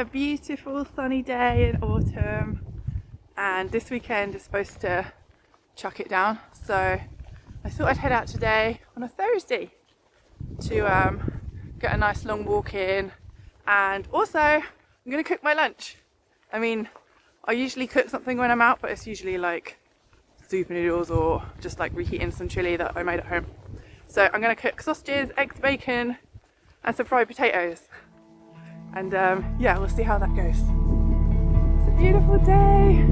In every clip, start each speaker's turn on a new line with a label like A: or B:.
A: a beautiful sunny day in autumn, and this weekend is supposed to chuck it down, so I thought I'd head out today on a Thursday to get a nice long walk in, and also I'm going to cook my lunch. I mean, I usually cook something when I'm out, but it's usually like soup noodles or just like reheating some chili that I made at home. So I'm going to cook sausages, eggs, bacon and some fried potatoes. And yeah, we'll see how that goes. It's a beautiful day.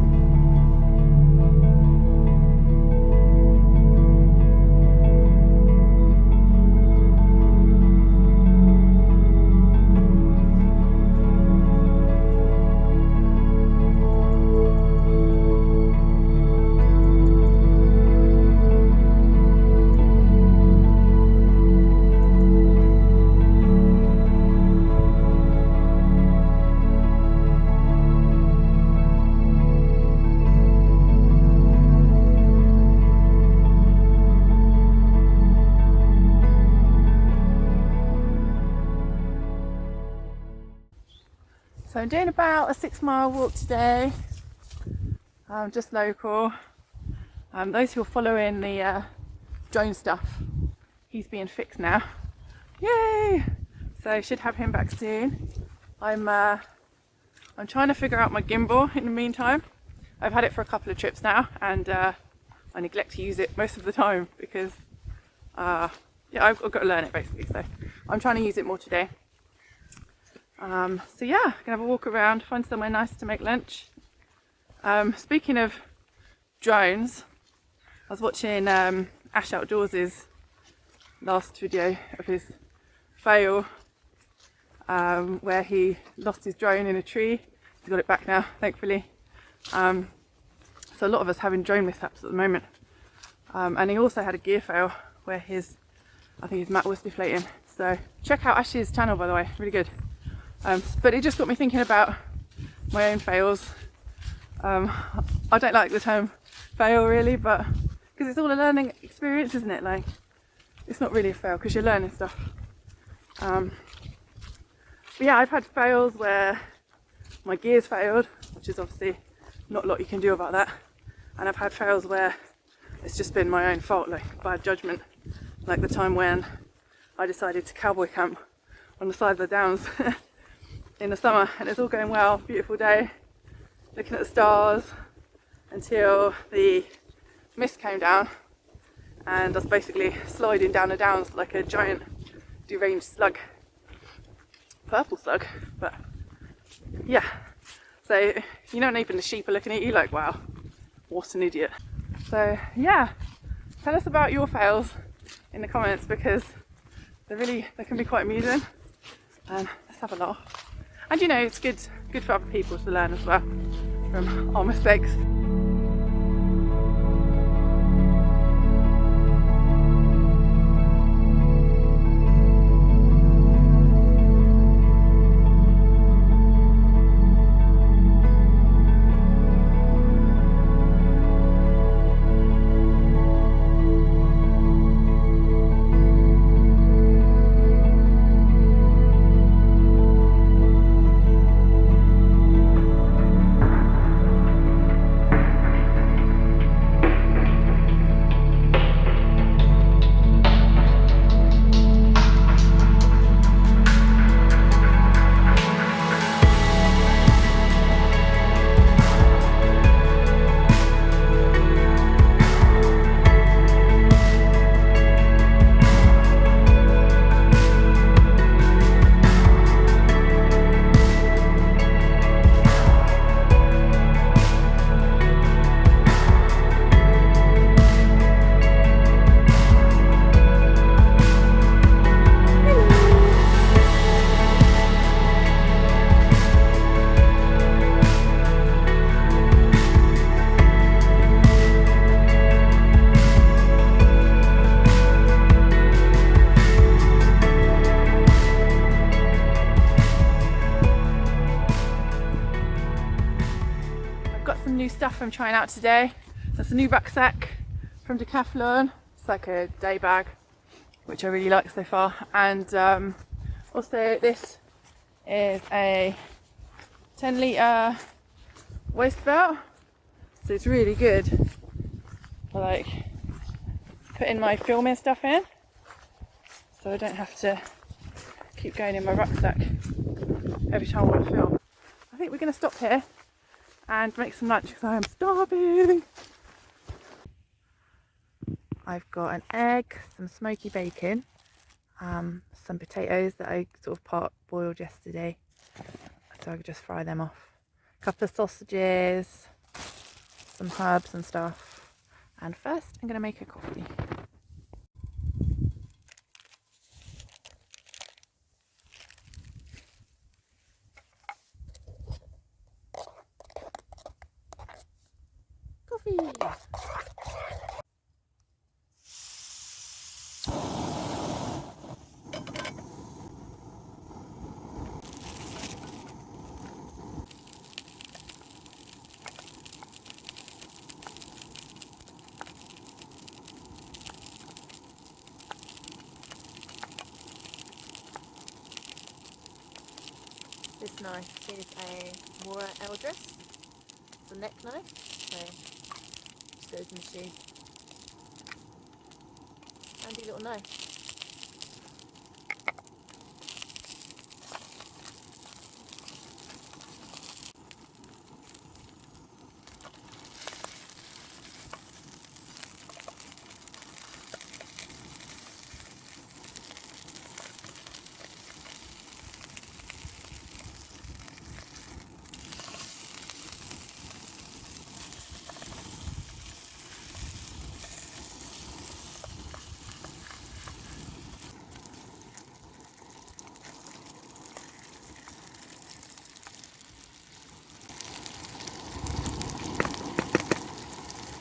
A: So I'm doing about a 6-mile walk today, just local. Those who are following the drone stuff, he's being fixed now. Yay! So I should have him back soon. I'm trying to figure out my gimbal in the meantime. I've had it for a couple of trips now, and I neglect to use it most of the time because yeah, I've got to learn it basically. So I'm trying to use it more today. So yeah, gonna have a walk around, find somewhere nice to make lunch. Speaking of drones, I was watching Ash Outdoors's last video of his fail, where he lost his drone in a tree. He's got it back now, thankfully. So a lot of us having drone mishaps at the moment. And he also had a gear fail where I think his mat was deflating. So check out Ash's channel, by the way, really good. But it just got me thinking about my own fails. I don't like the term fail really, but because it's all a learning experience, isn't it? Like, it's not really a fail because you're learning stuff. But yeah, I've had fails where my gears failed, which is obviously not a lot you can do about that. And I've had fails where it's just been my own fault, like bad judgment. Like the time when I decided to cowboy camp on the side of the downs in the summer, and it's all going well, beautiful day, looking at the stars, until the mist came down and I was basically sliding down the downs like a giant deranged slug, purple slug. But yeah, so you know, even the sheep are looking at you like, wow, what an idiot. So yeah, tell us about your fails in the comments, because they can be quite amusing, and let's have a laugh. And you know, it's good for other people to learn as well from our mistakes. Stuff I'm trying out today. That's a new rucksack from Decathlon. It's like a day bag, which I really like so far. And also this is a 10-litre waste belt, so it's really good for like putting my filming stuff in, so I don't have to keep going in my rucksack every time I want to film. I think we're going to stop here and make some lunch because I am starving. I've got an egg, some smoky bacon, some potatoes that I sort of part boiled yesterday, so I could just fry them off. A couple of sausages, some herbs and stuff. And first I'm going to make a coffee. Coffee! This knife is a Mora Eldris. It's a neck knife, so it just goes in the shoe. Handy little knife.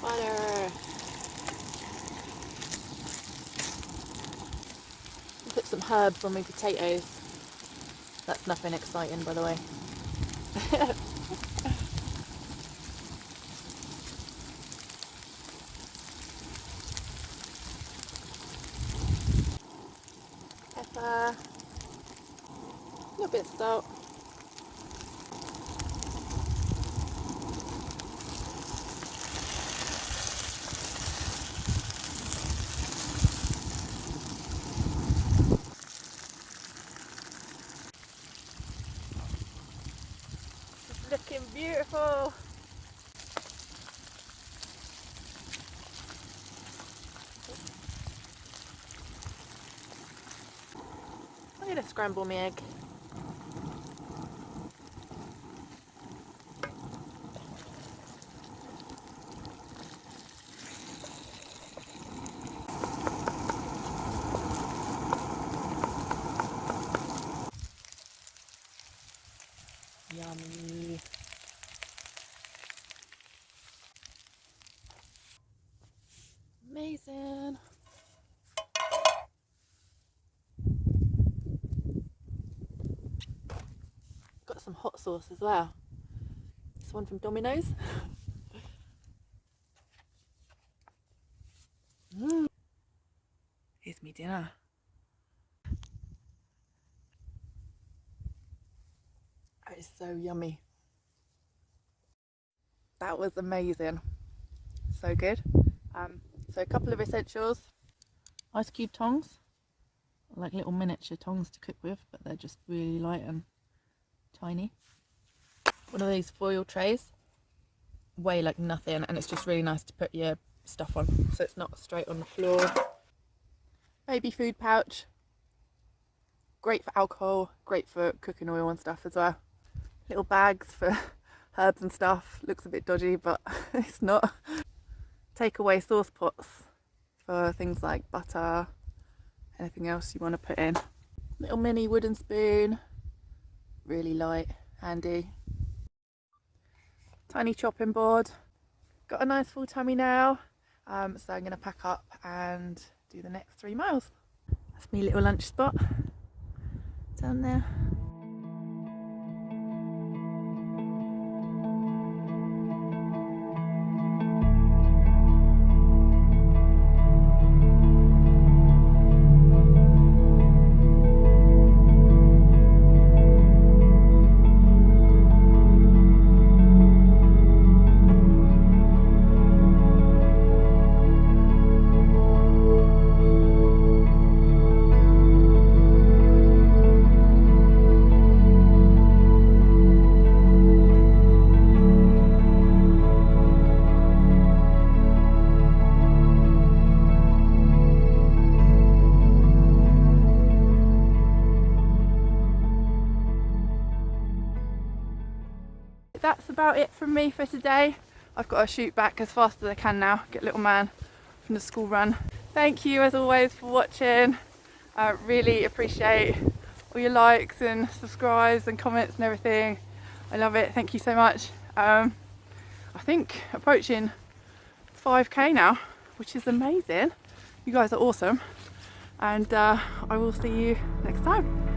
A: Bladder. Put some herbs on my potatoes. That's nothing exciting, by the way. Pepper. A little bit of salt. Looking beautiful. I'm going to scramble my egg. Yummy. Amazing. Got some hot sauce as well. This one from Domino's. Here's me dinner. That is so yummy. That was amazing. So good. So a couple of essentials. Ice cube tongs. Like little miniature tongs to cook with, but they're just really light and tiny. One of these foil trays. Weigh like nothing, and it's just really nice to put your stuff on so it's not straight on the floor. Baby food pouch. Great for alcohol, great for cooking oil and stuff as well. Little bags for herbs and stuff. Looks a bit dodgy, but it's not. Takeaway sauce pots for things like butter, anything else you want to put in. Little mini wooden spoon, really light, handy. Tiny chopping board. Got a nice full tummy now, so I'm going to pack up and do the next 3 miles. That's my little lunch spot down there. that's about it from me for today. I've got to shoot back as fast as I can now, get little man from the school run. Thank you as always for watching. I really appreciate all your likes and subscribes and comments and everything. I love it, thank you so much. I think approaching 5k now, which is amazing. You guys are awesome, and I will see you next time.